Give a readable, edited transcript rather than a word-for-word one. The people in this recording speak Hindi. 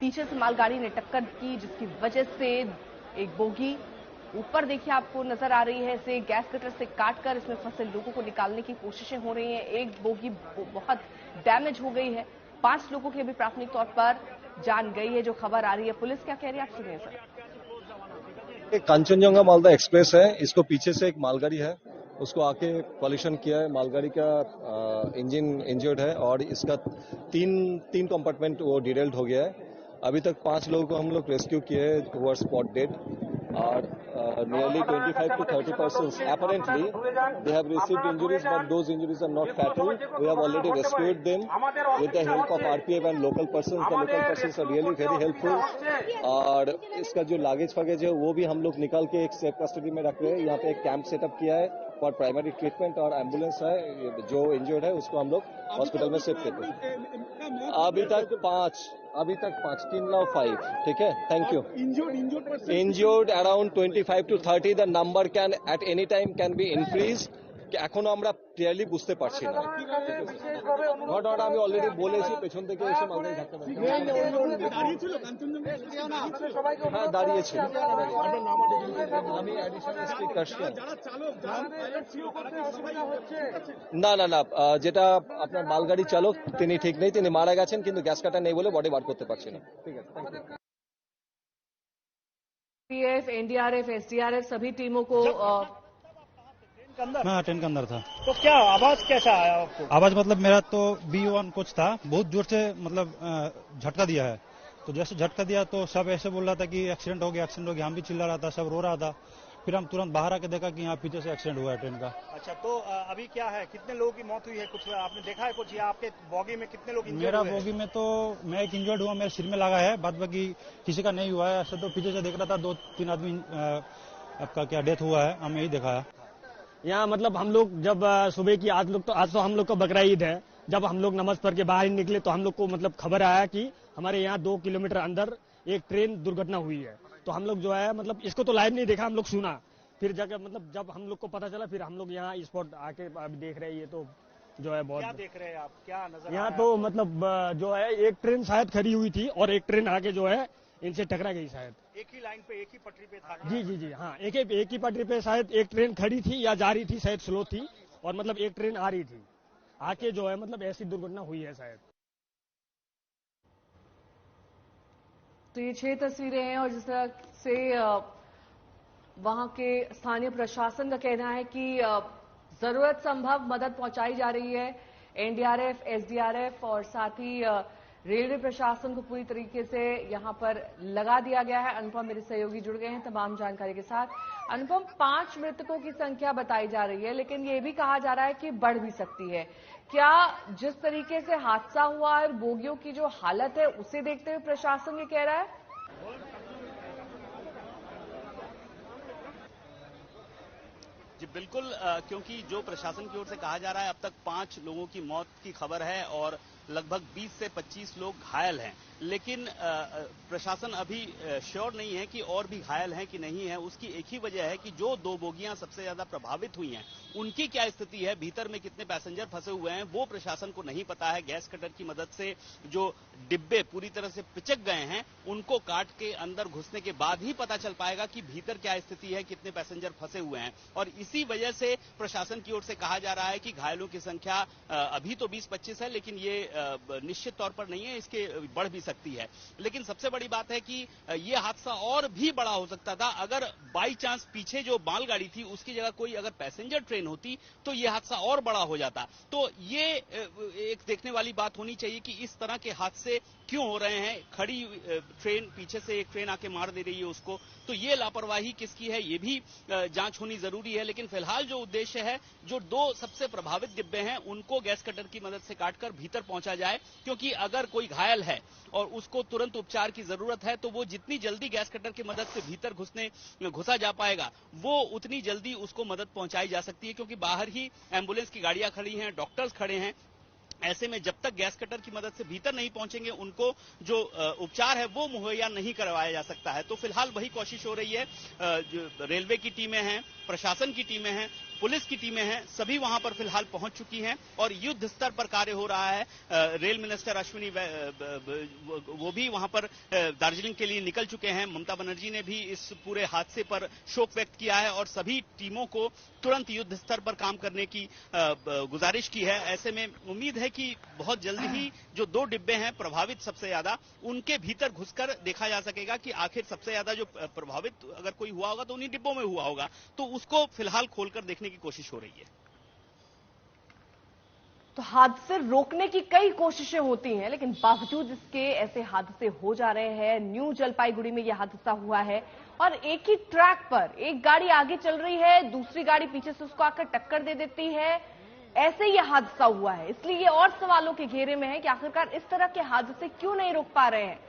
पीछे से मालगाड़ी ने टक्कर की, जिसकी वजह से एक बोगी ऊपर देखिए आपको नजर आ रही है। इसे गैस कटर से काटकर इसमें फंसे लोगों को निकालने की कोशिशें हो रही हैं। एक बोगी बहुत डैमेज हो गई है। 5 लोगों की अभी प्राथमिक तौर पर जान गई है, जो खबर आ रही है। पुलिस क्या कह रही है, आप सुनिए सर। कांचनजंगा मालदा एक्सप्रेस है, इसको पीछे से एक मालगाड़ी है, उसको आके कॉलिशन किया है। मालगाड़ी का इंजन इंजर्ड है और इसका तीन कंपार्टमेंट वो डिरेल्ड हो गया है। अभी तक 5 लोगों को हम लोग रेस्क्यू किए हैं, हु आर स्पॉट डेड, और nearly 25 to 30 persons apparently they have received injuries, but those injuries are not fatal. We have already rescued them with the help of RPF and local persons. The local persons are really very helpful, और इसका जो लागेज फगेज है वो भी हम लोग निकाल के एक सेफ कस्टडी में रख रहे हैं। यहाँ पे एक कैंप सेटअप किया है फॉर प्राइमरी ट्रीटमेंट, और एम्बुलेंस है जो इंजर्ड है उसको हम लोग हॉस्पिटल में शिफ्ट करते हैं। अभी तक 5, 3 now 5, ठीक है, thank you. Injured around 25 to 30, the number can at any time can be increased. এখনো আমরা ক্লিয়ারলি বুঝতে পারছি না। ঘটনাটা আমি অলরেডি বলেছি, পেছন থেকে এসে মালগাড়ি ধাক্কা মারে। হ্যাঁ দাঁড়িয়েছিল। আমি অ্যাডিশনাল স্পিকার না না না, যেটা আপনার মালগাড়ি চালক তিনি ঠিক নেই, তিনি মারা গেছেন, কিন্তু গ্যাস কাটা নেই বলে বডি বার করতে পারছি না। ঠিক আছে, thank you. PF, NDRF, SDRF सभी टीमों को मैं ट्रेन के अंदर था। तो क्या आवाज कैसा आया आपको? आवाज मतलब मेरा तो B1 कोच था, बहुत जोर से मतलब झटका दिया है। तो जैसे झटका दिया तो सब ऐसे बोल रहा था कि एक्सीडेंट हो गया। हम भी चिल्ला रहा था, सब रो रहा था। फिर हम तुरंत बाहर आके देखा कि यहाँ पीछे से एक्सीडेंट हुआ है ट्रेन का। अच्छा, तो अभी क्या है, कितने लोगों की मौत हुई है, कुछ आपने देखा है कुछ, या आपके बोगी में कितने लोग इंजर्ड हुए? मेरा बोगी में तो मैं एक इंजर्ड हुआ, मेरे सिर में लगा है, बाद बाकी किसी का नहीं हुआ है। ऐसे तो पीछे से देख रहा था 2-3 आदमी आपका क्या डेथ हुआ है, हमें यही देखा है। यहाँ मतलब हम लोग जब सुबह की आज तो हम लोग को बकरा ईद है, जब हम लोग नमाज पढ़ के बाहर निकले तो हम लोग को मतलब खबर आया कि हमारे यहाँ 2 किलोमीटर अंदर एक ट्रेन दुर्घटना हुई है। तो हम लोग जो है मतलब इसको तो लाइव नहीं देखा, हम लोग सुना, फिर जाकर मतलब जब हम लोग को पता चला फिर हम लोग यहाँ स्पॉट आके अभी देख रहे हैं। ये तो जो है बहुत, क्या देख रहे हैं आप, क्या नजर यहाँ तो मतलब जो है एक ट्रेन शायद खड़ी हुई थी और एक ट्रेन आगे जो है इनसे टकरा गई शायद। एक ही लाइन पे, एक ही पटरी पे था? जी हाँ, एक ही पटरी पे शायद एक ट्रेन खड़ी थी या जा रही थी, शायद स्लो थी, और मतलब एक ट्रेन आ रही थी, आके जो है मतलब ऐसी दुर्घटना हुई है शायद। तो ये 6 तस्वीरें हैं, और जिस तरह से वहां के स्थानीय प्रशासन का कहना है कि जरूरत संभव मदद पहुंचाई जा रही है। एनडीआरएफ, एसडीआरएफ और साथ ही रेलवे प्रशासन को पूरी तरीके से यहां पर लगा दिया गया है। अनुपम मेरे सहयोगी जुड़ गए हैं तमाम जानकारी के साथ। अनुपम, 5 मृतकों की संख्या बताई जा रही है, लेकिन ये भी कहा जा रहा है कि बढ़ भी सकती है। क्या जिस तरीके से हादसा हुआ है, बोगियों की जो हालत है, उसे देखते हुए प्रशासन ये कह रहा है? जी बिल्कुल, क्योंकि जो प्रशासन की ओर से कहा जा रहा है अब तक 5 लोगों की मौत की खबर है और लगभग 20 से 25 लोग घायल हैं, लेकिन प्रशासन अभी श्योर नहीं है कि और भी घायल हैं कि नहीं है। उसकी एक ही वजह है कि जो 2 बोगियां सबसे ज्यादा प्रभावित हुई हैं उनकी क्या स्थिति है, भीतर में कितने पैसेंजर फंसे हुए हैं, वो प्रशासन को नहीं पता है। गैस कटर की मदद से जो डिब्बे पूरी तरह से पिचक गए हैं उनको काट के अंदर घुसने के बाद ही पता चल पाएगा कि भीतर क्या स्थिति है, कितने पैसेंजर फंसे हुए हैं। और इसी वजह से प्रशासन की ओर से कहा जा रहा है कि घायलों की संख्या अभी तो 20-25 है, लेकिन ये निश्चित तौर पर नहीं है, इसके बढ़ भी सकती है। लेकिन सबसे बड़ी बात है कि ये हादसा और भी बड़ा हो सकता था अगर बाई चांस पीछे जो मालगाड़ी थी उसकी जगह कोई अगर पैसेंजर ट्रेन होती तो ये हादसा और बड़ा हो जाता। तो ये एक देखने वाली बात होनी चाहिए कि इस तरह के हादसे क्यों हो रहे हैं। खड़ी ट्रेन पीछे से एक ट्रेन आके मार दे रही है उसको, तो ये लापरवाही किसकी है ये भी जांच होनी जरूरी है। लेकिन फिलहाल जो उद्देश्य है, जो 2 सबसे प्रभावित डिब्बे हैं उनको गैस कटर की मदद से काटकर भीतर पहुंचा जाए, क्योंकि अगर कोई घायल है और उसको तुरंत उपचार की जरूरत है तो वो जितनी जल्दी गैस कटर की मदद से भीतर घुसा जा पाएगा वो उतनी जल्दी उसको मदद पहुंचाई जा सकती है, क्योंकि बाहर ही एम्बुलेंस की गाड़ियां खड़ी हैं, डॉक्टर्स खड़े हैं। ऐसे में जब तक गैस कटर की मदद से भीतर नहीं पहुंचेंगे उनको जो उपचार है वो मुहैया नहीं करवाया जा सकता है। तो फिलहाल वही कोशिश हो रही है, जो रेलवे की टीमें हैं, प्रशासन की टीमें हैं, पुलिस की टीमें हैं सभी वहां पर फिलहाल पहुंच चुकी हैं और युद्ध स्तर पर कार्य हो रहा है। रेल मिनिस्टर अश्विनी वो भी वहां पर दार्जिलिंग के लिए निकल चुके हैं। ममता बनर्जी ने भी इस पूरे हादसे पर शोक व्यक्त किया है और सभी टीमों को तुरंत युद्ध स्तर पर काम करने की गुजारिश की है। ऐसे में उम्मीद है कि बहुत जल्दी ही जो 2 डिब्बे हैं प्रभावित सबसे ज्यादा, उनके भीतर घुसकर देखा जा सकेगा कि आखिर सबसे ज्यादा जो प्रभावित अगर कोई हुआ होगा तो उन्हीं डिब्बों में हुआ होगा। तो उसको फिलहाल खोलकर देखने की कोशिश हो रही है। तो हादसे रोकने की कई कोशिशें होती हैं, लेकिन बावजूद इसके ऐसे हादसे हो जा रहे हैं। न्यू जलपाईगुड़ी में यह हादसा हुआ है और एक ही ट्रैक पर एक गाड़ी आगे चल रही है, दूसरी गाड़ी पीछे से उसको आकर टक्कर दे देती है। ऐसे यह हादसा हुआ है, इसलिए ये और सवालों के घेरे में है कि आखिरकार इस तरह के हादसे क्यों नहीं रोक पा रहे हैं।